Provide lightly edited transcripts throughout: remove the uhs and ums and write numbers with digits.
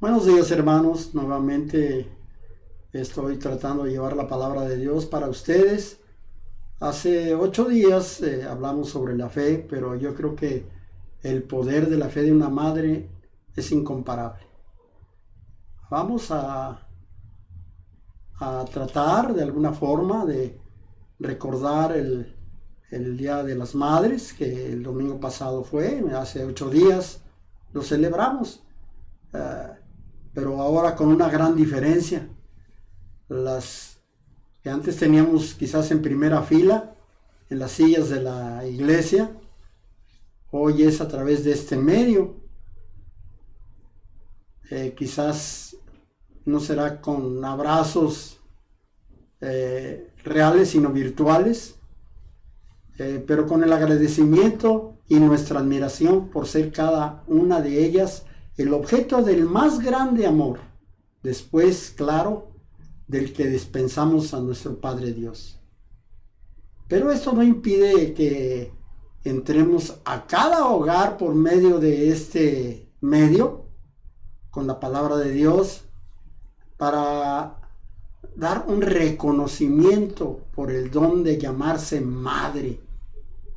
Buenos días, hermanos. Nuevamente estoy tratando de llevar la palabra de Dios para ustedes. Hace 8 días hablamos sobre la fe, pero yo creo que el poder de la fe de una madre es incomparable. Vamos a tratar de alguna forma de recordar el Día de las Madres, que el domingo pasado fue, hace 8 días lo celebramos. Pero ahora con una gran diferencia. Las que antes teníamos quizás en primera fila, en las sillas de la iglesia, hoy es a través de este medio. Quizás no será con abrazos reales, sino virtuales, pero con el agradecimiento y nuestra admiración por ser cada una de ellas el objeto del más grande amor, después, claro, del que dispensamos a nuestro Padre Dios. Pero esto no impide que entremos a cada hogar por medio de este medio, con la palabra de Dios, para dar un reconocimiento por el don de llamarse madre,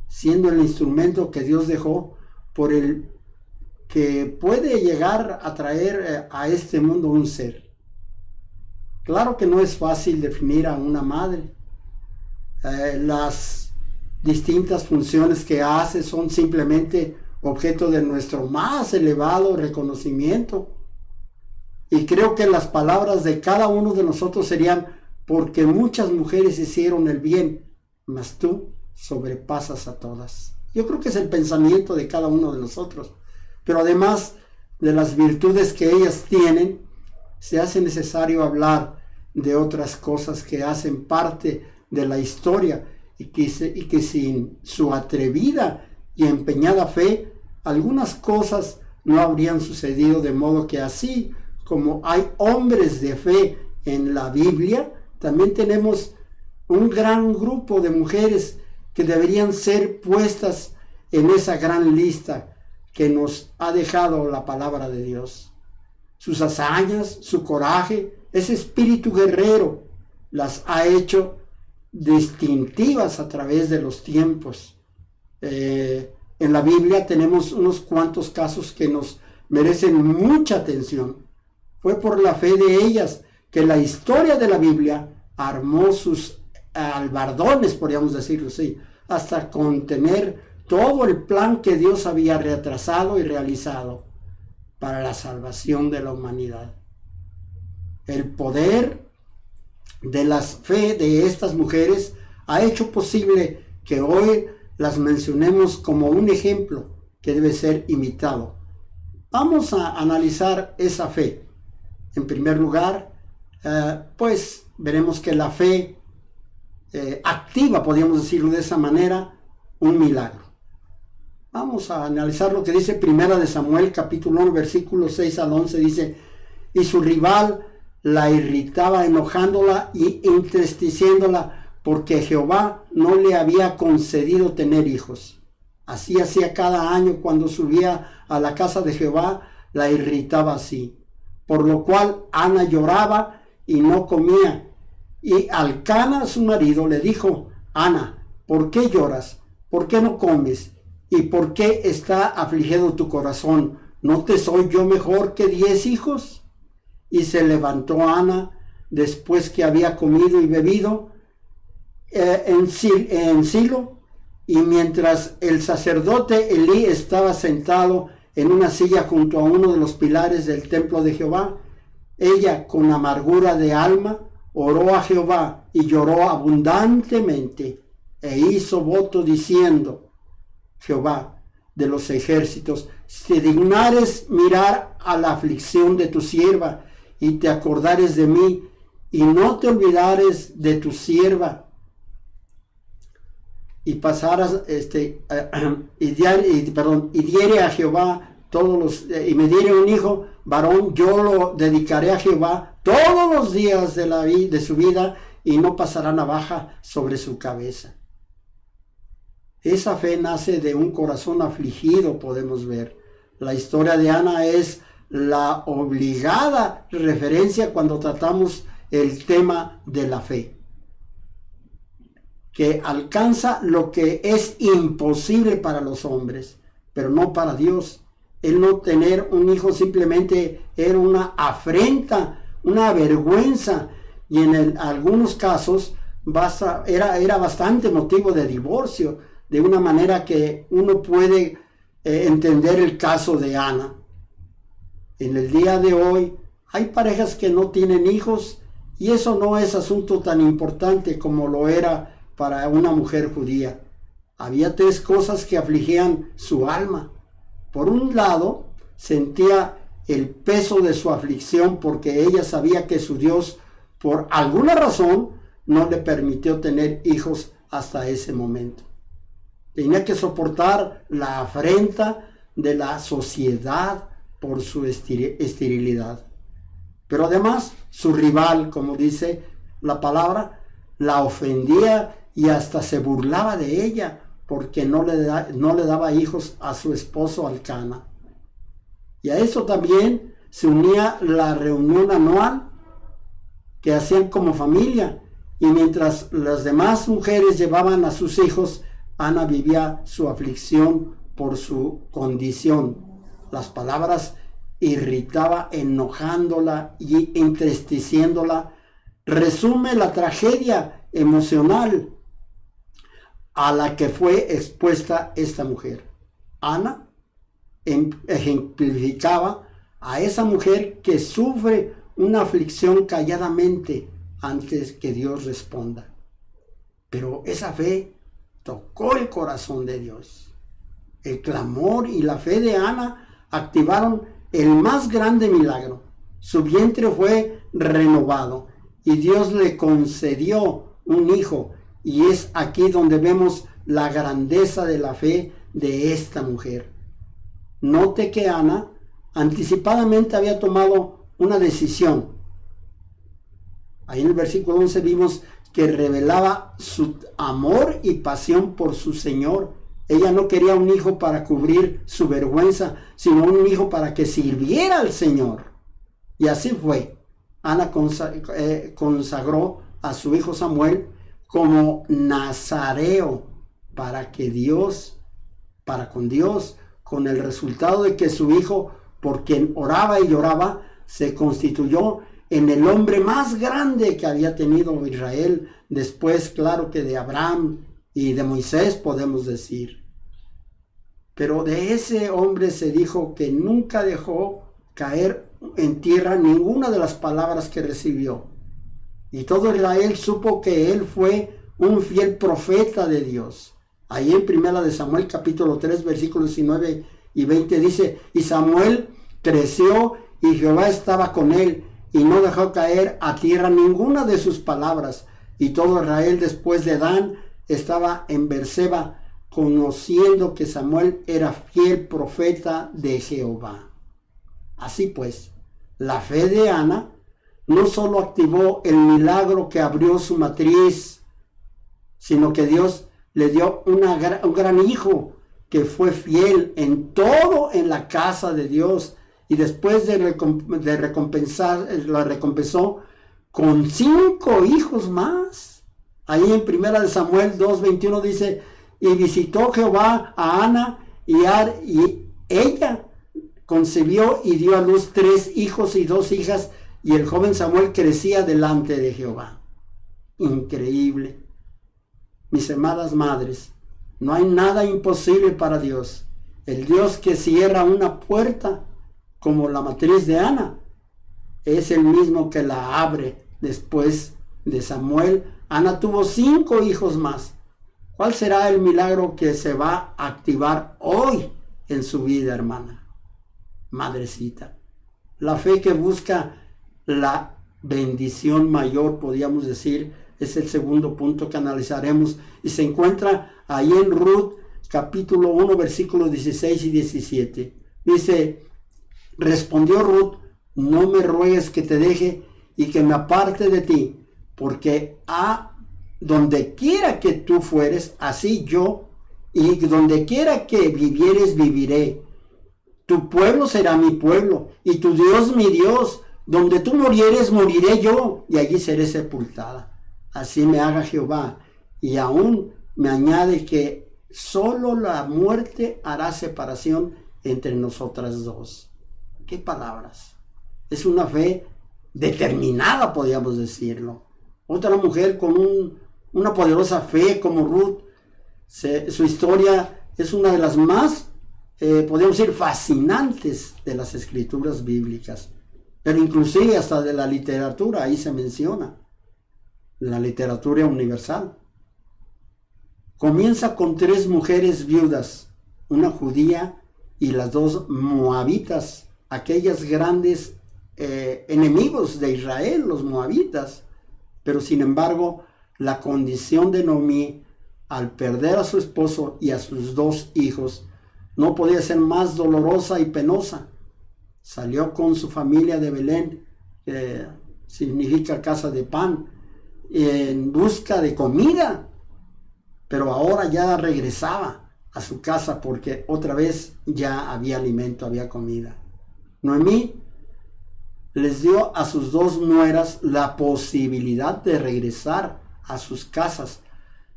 siendo el instrumento que Dios dejó por el que puede llegar a traer a este mundo un ser. Claro que no es fácil definir a una madre. Las distintas funciones que hace son simplemente objeto de nuestro más elevado reconocimiento. Y creo que las palabras de cada uno de nosotros serían: porque muchas mujeres hicieron el bien, mas tú sobrepasas a todas. Yo creo que es el pensamiento de cada uno de nosotros. Pero además de las virtudes que ellas tienen, se hace necesario hablar de otras cosas que hacen parte de la historia y que sin su atrevida y empeñada fe, algunas cosas no habrían sucedido, de modo que así como hay hombres de fe en la Biblia, también tenemos un gran grupo de mujeres que deberían ser puestas en esa gran lista que nos ha dejado la palabra de Dios. Sus hazañas, su coraje, ese espíritu guerrero las ha hecho distintivas a través de los tiempos. En la Biblia tenemos unos cuantos casos que nos merecen mucha atención. Fue por la fe de ellas que la historia de la Biblia armó sus albardones, podríamos decirlo así, hasta contener todo el plan que Dios había retrasado y realizado para la salvación de la humanidad. El poder de la fe de estas mujeres ha hecho posible que hoy las mencionemos como un ejemplo que debe ser imitado. Vamos a analizar esa fe. En primer lugar, pues veremos que la fe activa, podríamos decirlo de esa manera, un milagro. Vamos a analizar lo que dice Primera de Samuel, capítulo 1, versículos 6 al 11. Dice: y su rival la irritaba, enojándola y entristeciéndola, porque Jehová no le había concedido tener hijos. Así hacía cada año cuando subía a la casa de Jehová, la irritaba así. Por lo cual Ana lloraba y no comía. Y Alcana, su marido, le dijo: Ana, ¿por qué lloras? ¿Por qué no comes? ¿Y por qué está afligido tu corazón? ¿No te soy yo mejor que 10 hijos? Y se levantó Ana después que había comido y bebido en Silo, y mientras el sacerdote Elí estaba sentado en una silla junto a uno de los pilares del templo de Jehová, ella con amargura de alma oró a Jehová y lloró abundantemente e hizo voto diciendo: Jehová de los ejércitos, si te dignares mirar a la aflicción de tu sierva y te acordares de mí y no te olvidares de tu sierva y pasaras y diere a Jehová y me diere un hijo varón, yo lo dedicaré a Jehová todos los días de su vida y no pasará navaja sobre su cabeza. Esa fe nace de un corazón afligido, podemos ver. La historia de Ana es la obligada referencia cuando tratamos el tema de la fe, que alcanza lo que es imposible para los hombres, pero no para Dios. El no tener un hijo simplemente era una afrenta, una vergüenza, y en algunos casos era bastante motivo de divorcio, de una manera que uno puede entender el caso de Ana. En el día de hoy hay parejas que no tienen hijos, y eso no es asunto tan importante como lo era para una mujer judía. Había tres cosas que afligían su alma. Por un lado, sentía el peso de su aflicción porque ella sabía que su Dios, por alguna razón, no le permitió tener hijos hasta ese momento. Tenía que soportar la afrenta de la sociedad por su esterilidad. Pero además, su rival, como dice la palabra, la ofendía y hasta se burlaba de ella porque no le daba hijos a su esposo Elcana. Y a eso también se unía la reunión anual que hacían como familia, y mientras las demás mujeres llevaban a sus hijos, Ana vivía su aflicción por su condición. Las palabras irritaba, enojándola y entristeciéndola. Resume la tragedia emocional a la que fue expuesta esta mujer. Ana ejemplificaba a esa mujer que sufre una aflicción calladamente antes que Dios responda. Pero esa fe tocó el corazón de Dios. El clamor y la fe de Ana activaron el más grande milagro. Su vientre fue renovado y Dios le concedió un hijo. Y es aquí donde vemos la grandeza de la fe de esta mujer. Note que Ana anticipadamente había tomado una decisión. Ahí en el versículo 11 vimos que revelaba su amor y pasión por su Señor. Ella no quería un hijo para cubrir su vergüenza, sino un hijo para que sirviera al Señor. Y así fue. Ana consagró a su hijo Samuel como nazareo para con Dios, con el resultado de que su hijo, por quien oraba y lloraba, se constituyó en el hombre más grande que había tenido Israel, después, claro, que de Abraham y de Moisés, podemos decir. Pero de ese hombre se dijo que nunca dejó caer en tierra ninguna de las palabras que recibió. Y todo Israel supo que él fue un fiel profeta de Dios. Ahí en 1 Samuel capítulo 3 versículos 19 y 20 dice: y Samuel creció y Jehová estaba con él y no dejó caer a tierra ninguna de sus palabras. Y todo Israel después de Dan estaba en Berseba, conociendo que Samuel era fiel profeta de Jehová. Así pues, la fe de Ana no solo activó el milagro que abrió su matriz, sino que Dios le dio un gran hijo que fue fiel en todo en la casa de Dios, y después de recompensar, la recompensó con 5 hijos más. Ahí en 1 Samuel 2:21 dice: y visitó Jehová a Ana y ella concibió y dio a luz 3 hijos y 2 hijas, y el joven Samuel crecía delante de Jehová. Increíble. Mis amadas madres, no hay nada imposible para Dios. El Dios que cierra una puerta, como la matriz de Ana, es el mismo que la abre. Después de Samuel, Ana tuvo 5 hijos más. ¿Cuál será el milagro que se va a activar hoy en su vida, hermana, madrecita? La fe que busca la bendición mayor, podríamos decir, es el segundo punto que analizaremos, y se encuentra ahí en Ruth capítulo 1 versículos 16 y 17. Dice: respondió Ruth: no me ruegues que te deje y que me aparte de ti, porque donde quiera que tú fueres, así yo, y donde quiera que vivieres, viviré. Tu pueblo será mi pueblo, y tu Dios mi Dios. Donde tú murieres, moriré yo, y allí seré sepultada. Así me haga Jehová. Y aún me añade que solo la muerte hará separación entre nosotras dos. ¿Qué palabras? Es una fe determinada, podríamos decirlo. Otra mujer con una poderosa fe como Ruth. Su historia es una de las más, podríamos decir, fascinantes de las escrituras bíblicas. Pero inclusive hasta de la literatura, ahí se menciona. La literatura universal. Comienza con 3 mujeres viudas, una judía y las 2 moabitas, aquellas grandes enemigos de Israel, los moabitas. Pero sin embargo, la condición de Noemí, al perder a su esposo y a sus 2 hijos, no podía ser más dolorosa y penosa. Salió con su familia de Belén, que significa casa de pan, en busca de comida. Pero ahora ya regresaba a su casa porque otra vez ya había alimento, había comida. Noemí les dio a sus 2 nueras la posibilidad de regresar a sus casas,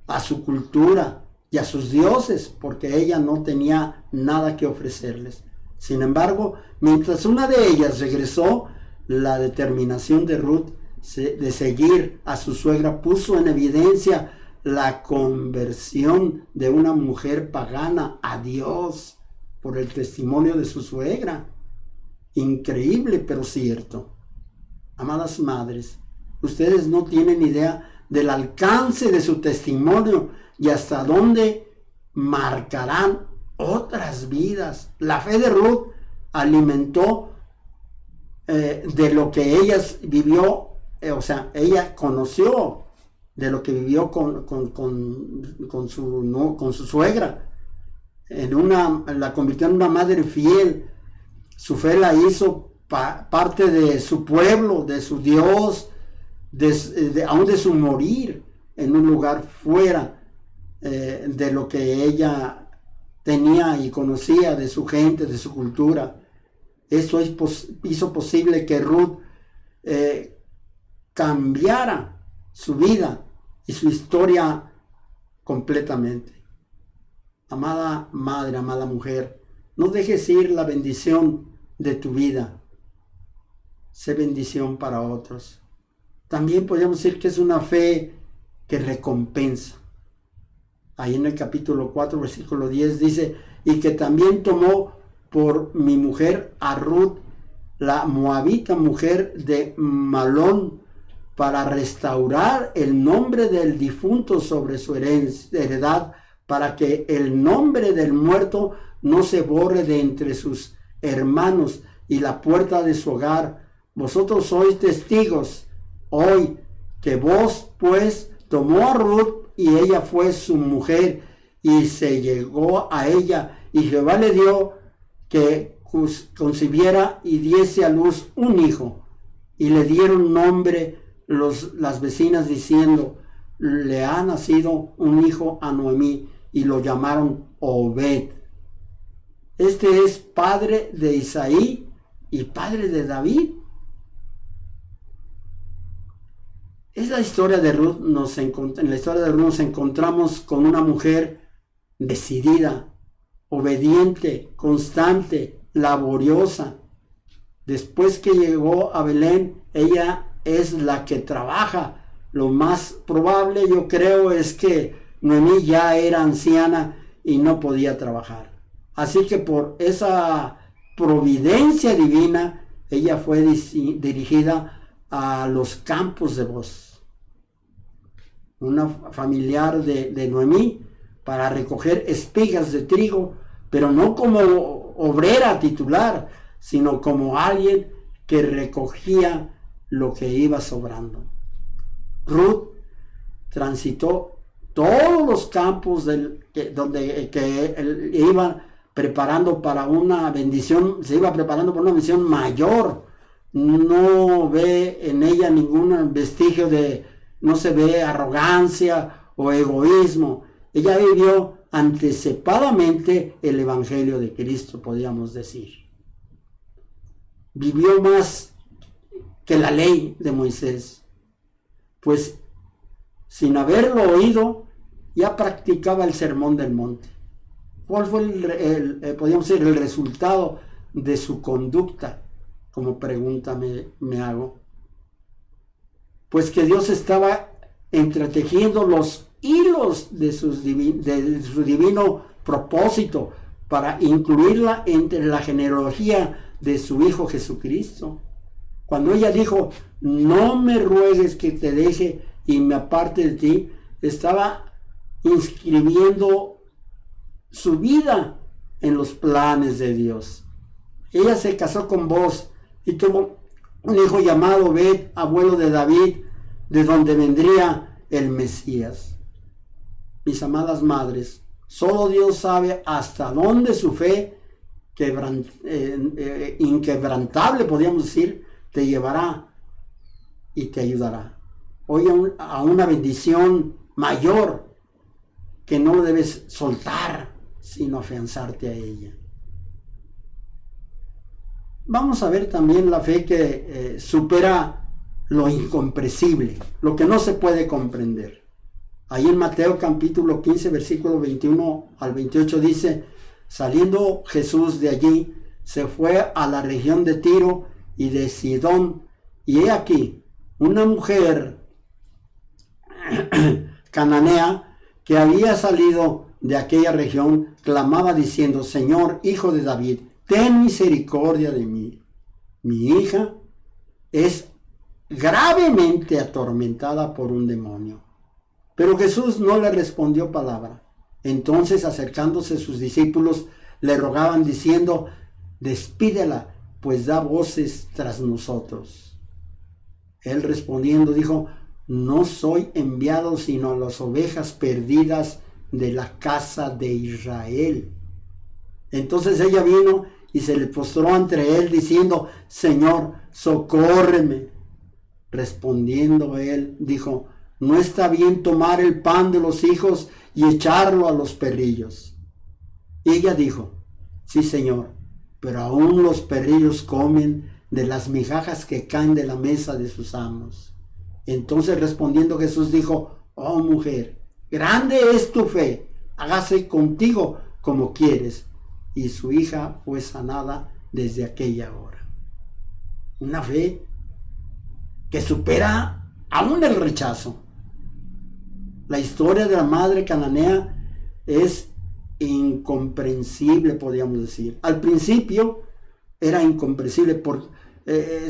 a su cultura y a sus dioses, porque ella no tenía nada que ofrecerles. Sin embargo, mientras una de ellas regresó, la determinación de Ruth de seguir a su suegra puso en evidencia la conversión de una mujer pagana a Dios por el testimonio de su suegra. Increíble, pero cierto. Amadas madres, ustedes no tienen idea del alcance de su testimonio y hasta dónde marcarán otras vidas. La fe de Ruth alimentó de lo que ella vivió, ella conoció de lo que vivió con su suegra. La convirtió en una madre fiel. Su fe la hizo parte de su pueblo, de su Dios, aún de su morir en un lugar fuera de lo que ella tenía y conocía de su gente, de su cultura. Eso hizo posible que Ruth cambiara su vida y su historia completamente. Amada madre, amada mujer, no dejes ir la bendición de tu vida. Sé bendición para otros. También podríamos decir que es una fe que recompensa. Ahí en el capítulo 4, versículo 10 dice, y que también tomó por mi mujer a Ruth, la moabita mujer de Malón, para restaurar el nombre del difunto sobre su heredad, para que el nombre del muerto no se borre de entre sus hermanos y la puerta de su hogar. Vosotros sois testigos hoy que vos pues tomó a Ruth y ella fue su mujer y se llegó a ella y Jehová le dio que concibiera y diese a luz un hijo y le dieron nombre las vecinas diciendo, le ha nacido un hijo a Noemí y lo llamaron Obed. Este es padre de Isaí y padre de David. Es la historia de Ruth. En la historia de Ruth nos encontramos con una mujer decidida, obediente, constante, laboriosa. Después que llegó a Belén, ella es la que trabaja. Lo más probable, yo creo, es que Noemí ya era anciana y no podía trabajar. Así que por esa providencia divina, ella fue dirigida a los campos de Booz, una familiar de Noemí, para recoger espigas de trigo, pero no como obrera titular, sino como alguien que recogía lo que iba sobrando. Ruth transitó todos los campos donde iba preparando para una bendición, se iba preparando para una bendición mayor. No ve en ella ningún vestigio no se ve arrogancia o egoísmo. Ella vivió anticipadamente el Evangelio de Cristo, podríamos decir. Vivió más que la ley de Moisés, pues sin haberlo oído, ya practicaba el sermón del monte. ¿Cuál fue podríamos decir, el resultado de su conducta? Como pregunta me hago. Pues que Dios estaba entretejiendo los hilos de su divino propósito para incluirla entre la genealogía de su Hijo Jesucristo. Cuando ella dijo, no me ruegues que te deje y me aparte de ti, estaba inscribiendo su vida en los planes de Dios. Ella se casó con Booz y tuvo un hijo llamado Obed, abuelo de David, de donde vendría el Mesías. Mis amadas madres, solo Dios sabe hasta dónde su fe inquebrantable, podríamos decir, te llevará y te ayudará. Hoy a una bendición mayor que no lo debes soltar, sino afianzarte a ella. Vamos a ver también la fe que supera lo incomprensible, lo que no se puede comprender. Ahí en Mateo capítulo 15, versículo 21 al 28 dice, saliendo Jesús de allí, se fue a la región de Tiro y de Sidón, y he aquí, una mujer cananea que había salido de aquella región, clamaba diciendo, Señor, Hijo de David, ten misericordia de mí. Mi hija es gravemente atormentada por un demonio. Pero Jesús no le respondió palabra. Entonces, acercándose sus discípulos, le rogaban diciendo, despídela, pues da voces tras nosotros. Él respondiendo dijo, no soy enviado sino a las ovejas perdidas de la casa de Israel. Entonces ella vino y se le postró ante él diciendo, Señor, socórreme. Respondiendo él, dijo, no está bien tomar el pan de los hijos y echarlo a los perrillos. Ella dijo, sí, Señor, pero aún los perrillos comen de las migajas que caen de la mesa de sus amos. Entonces respondiendo Jesús dijo, oh mujer, grande es tu fe, hágase contigo como quieres. Y su hija fue sanada desde aquella hora. Una fe que supera aún el rechazo. La historia de la madre cananea es incomprensible, podríamos decir. Al principio era incomprensible,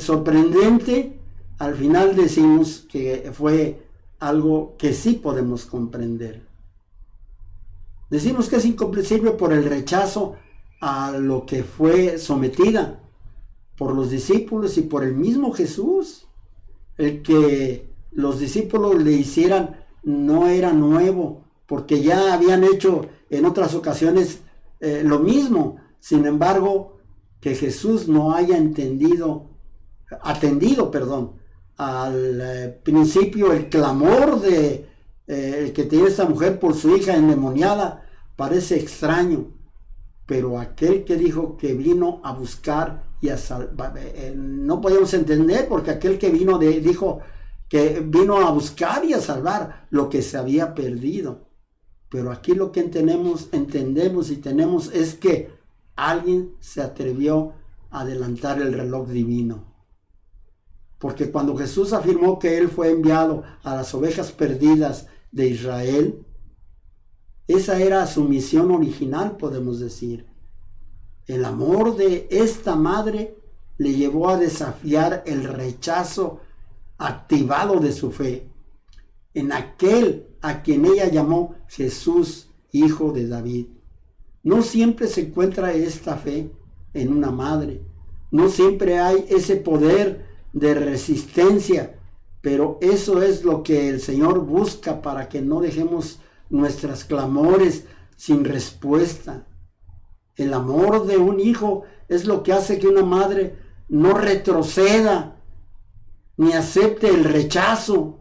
sorprendente. Al final decimos que fue algo que sí podemos comprender. Decimos que es incomprensible por el rechazo a lo que fue sometida por los discípulos y por el mismo Jesús. El que los discípulos le hicieran no era nuevo, porque ya habían hecho en otras ocasiones lo mismo. Sin embargo, que Jesús no haya atendido, al principio el clamor de que tiene esta mujer por su hija endemoniada, parece extraño. Pero aquel que dijo que vino a buscar y a salvar, no podíamos entender, porque aquel que dijo que vino a buscar y a salvar lo que se había perdido. Pero aquí lo que entendemos y tenemos es que alguien se atrevió a adelantar el reloj divino. Porque cuando Jesús afirmó que Él fue enviado a las ovejas perdidas de Israel, esa era su misión original, podemos decir. El amor de esta madre le llevó a desafiar el rechazo activado de su fe en aquel a quien ella llamó Jesús, Hijo de David. No siempre se encuentra esta fe en una madre. No siempre hay ese poder de resistencia, pero eso es lo que el Señor busca para que no dejemos nuestras clamores sin respuesta. El amor de un hijo es lo que hace que una madre no retroceda ni acepte el rechazo.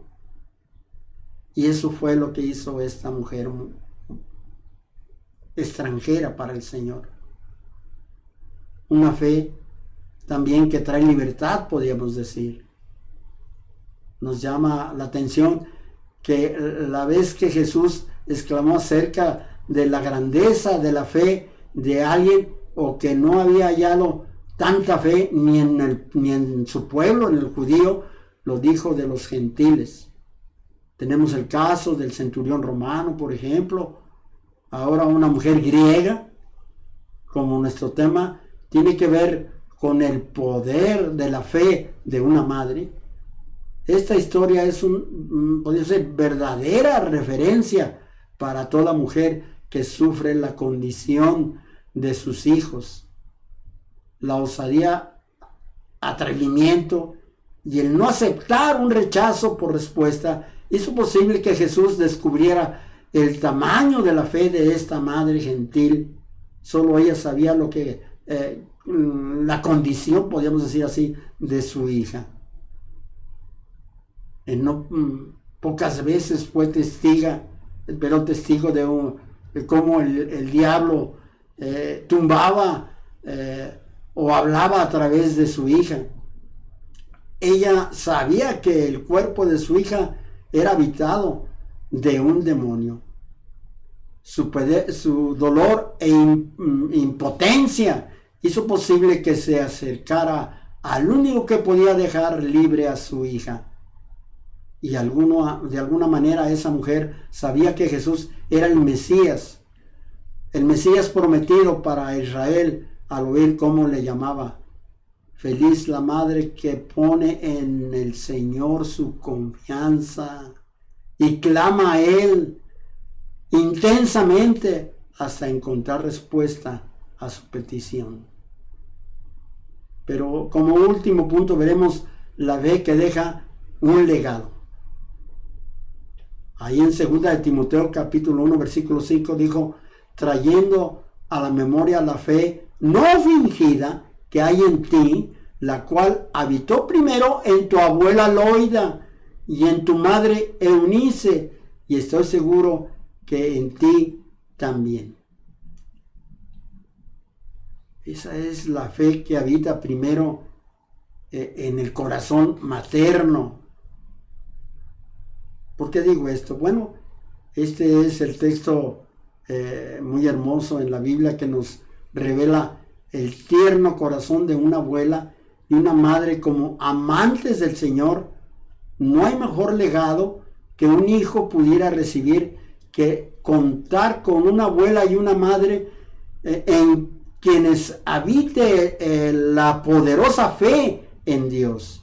Y eso fue lo que hizo esta mujer extranjera para el Señor. Una fe también que trae libertad, podríamos decir. Nos llama la atención que la vez que Jesús exclamó acerca de la grandeza de la fe de alguien, o que no había hallado tanta fe ni en su pueblo, en el judío, lo dijo de los gentiles. Tenemos el caso del centurión romano, por ejemplo. Ahora una mujer griega, como nuestro tema tiene que ver con el poder de la fe de una madre. Esta historia es podría ser verdadera referencia para toda mujer que sufre la condición de sus hijos. La osadía, atrevimiento y el no aceptar un rechazo por respuesta hizo posible que Jesús descubriera el tamaño de la fe de esta madre gentil. Solo ella sabía lo que la condición, podríamos decir así, de su hija. Pocas veces fue testigo de cómo el diablo tumbaba o hablaba a través de su hija. Ella sabía que el cuerpo de su hija era habitado de un demonio. Su dolor e impotencia hizo posible que se acercara al único que podía dejar libre a su hija. Y de alguna manera esa mujer sabía que Jesús era el Mesías prometido para Israel, al oír cómo le llamaba. Feliz la madre que pone en el Señor su confianza y clama a Él intensamente hasta encontrar respuesta a su petición. Pero como último punto veremos la fe que deja un legado. Ahí en 2 de Timoteo capítulo 1 versículo 5 dijo: trayendo a la memoria la fe no fingida que hay en ti, la cual habitó primero en tu abuela Loida y en tu madre Eunice, y estoy seguro que en ti también. Esa es la fe que habita primero en el corazón materno. ¿Por qué digo esto? Bueno, este es el texto muy hermoso en la Biblia que nos revela el tierno corazón de una abuela y una madre como amantes del Señor. No hay mejor legado que un hijo pudiera recibir que contar con una abuela y una madre en quienes habite la poderosa fe en Dios.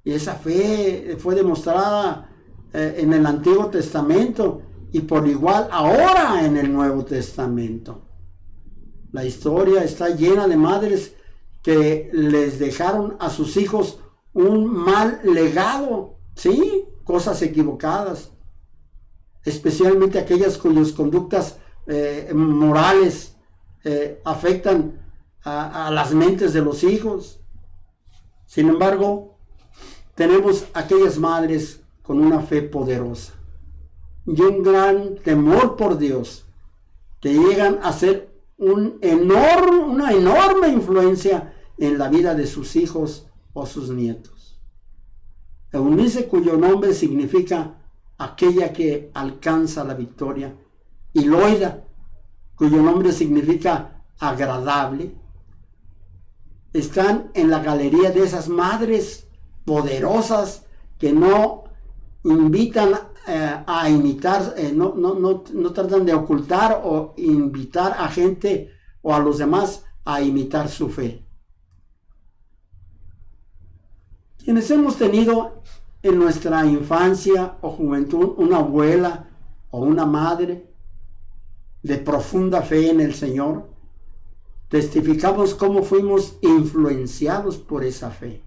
Y esa fe fue demostrada en el Antiguo Testamento y por igual ahora en el Nuevo Testamento. La historia está llena de madres que les dejaron a sus hijos un mal legado, ¿sí? Cosas equivocadas, especialmente aquellas cuyas conductas morales afectan a las mentes de los hijos. Sin embargo, tenemos aquellas madres con una fe poderosa y un gran temor por Dios, que llegan a ser una enorme influencia en la vida de sus hijos o sus nietos. Eunice, cuyo nombre significa aquella que alcanza la victoria, y Loida, cuyo nombre significa agradable, están en la galería de esas madres poderosas que no invitan a imitar, no tratan de ocultar o invitar a gente o a los demás a imitar su fe. Quienes hemos tenido en nuestra infancia o juventud una abuela o una madre de profunda fe en el Señor, testificamos cómo fuimos influenciados por esa fe.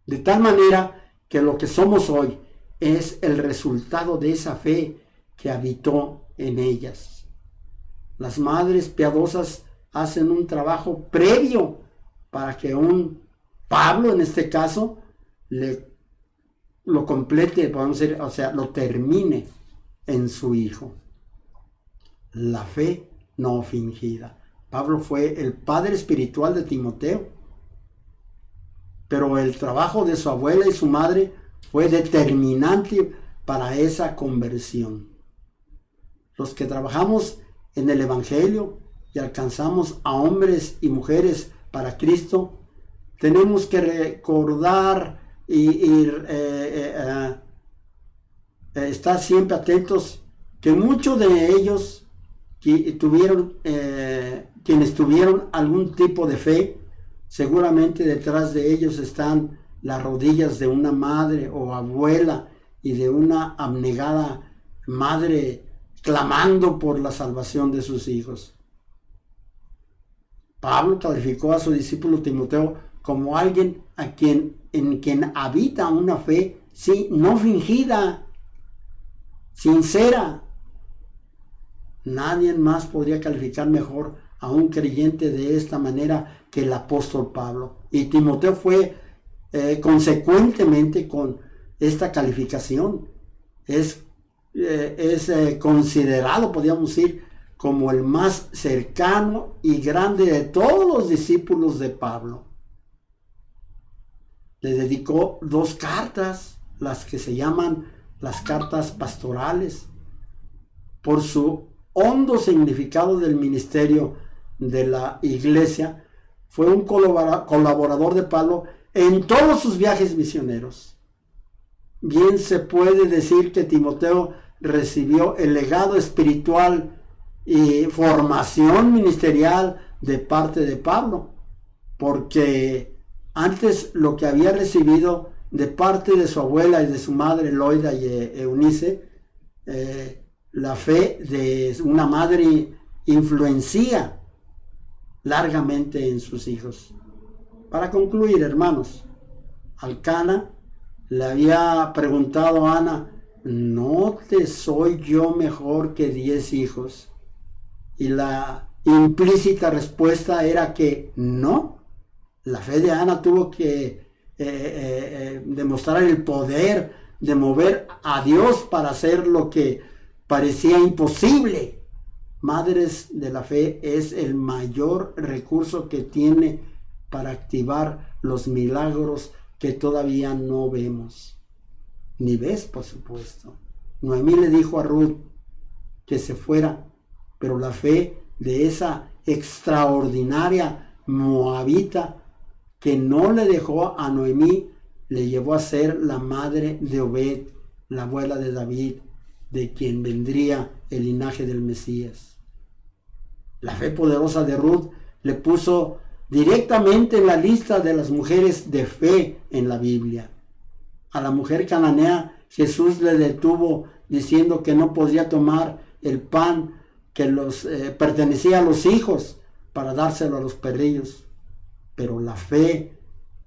De tal manera que lo que somos hoy es el resultado de esa fe que habitó en ellas. Las madres piadosas hacen un trabajo previo para que un Pablo, en este caso, lo complete, podemos decir, lo termine en su hijo. la fe no fingida. Pablo fue el padre espiritual de Timoteo, pero el trabajo de su abuela y su madre fue determinante para esa conversión. Los que trabajamos en el Evangelio y alcanzamos a hombres y mujeres para Cristo, tenemos que recordar y estar siempre atentos que muchos de ellos quienes tuvieron algún tipo de fe, seguramente detrás de ellos están las rodillas de una madre o abuela y de una abnegada madre clamando por la salvación de sus hijos. Pablo calificó a su discípulo Timoteo como alguien en quien habita una fe, sí, no fingida, sincera. Nadie más podría calificar mejor a un creyente de esta manera que el apóstol Pablo. Y Timoteo fue consecuentemente con esta calificación. Es considerado, podríamos decir, como el más cercano y grande de todos los discípulos de Pablo. Le dedicó 2 cartas, las que se llaman las cartas pastorales, por su hondo significado del ministerio de la iglesia. Fue un colaborador de Pablo en todos sus viajes misioneros. Bien se puede decir que Timoteo recibió el legado espiritual y formación ministerial de parte de Pablo, porque antes lo que había recibido de parte de su abuela y de su madre Loida y Eunice, la fe de una madre influencia largamente en sus hijos. Para concluir, hermanos, Alcana le había preguntado a Ana: ¿no te soy yo mejor que 10 hijos? Y la implícita respuesta era que no. La fe de Ana tuvo que demostrar el poder de mover a Dios para hacer lo que parecía imposible. Madres de la fe es el mayor recurso que tiene para activar los milagros que todavía no vemos. Ni ves, por supuesto. Noemí le dijo a Ruth que se fuera, pero la fe de esa extraordinaria moabita que no le dejó a Noemí le llevó a ser la madre de Obed, la abuela de David, de quien vendría el linaje del Mesías. La fe poderosa de Ruth le puso directamente en la lista de las mujeres de fe en la Biblia. A la mujer cananea Jesús le detuvo diciendo que no podría tomar el pan que pertenecía a los hijos para dárselo a los perrillos. Pero la fe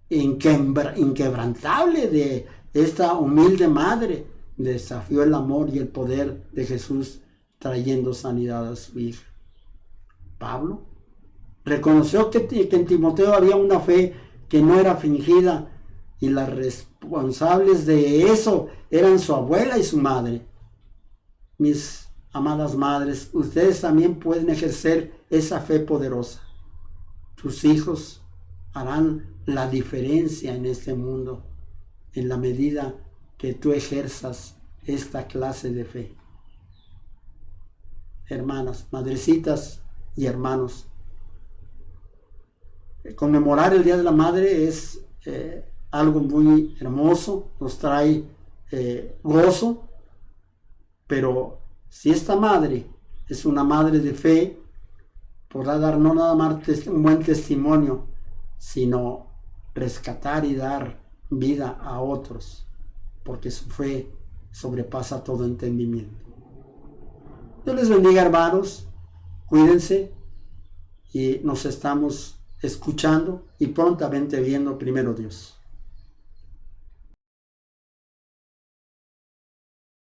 inquebrantable de esta humilde madre desafió el amor y el poder de Jesús, trayendo sanidad a su hija. Pablo reconoció que en Timoteo había una fe que no era fingida, y las responsables de eso eran su abuela y su madre. Mis amadas madres, ustedes también pueden ejercer esa fe poderosa. Tus hijos harán la diferencia en este mundo en la medida que tú ejerzas esta clase de fe. Hermanas, madrecitas y hermanos, conmemorar el Día de la Madre es algo muy hermoso, nos trae gozo, pero si esta madre es una madre de fe, podrá dar no nada más un buen testimonio, sino rescatar y dar vida a otros, porque su fe sobrepasa todo entendimiento. Dios les bendiga, hermanos, cuídense y nos estamos escuchando y prontamente viendo, primero Dios.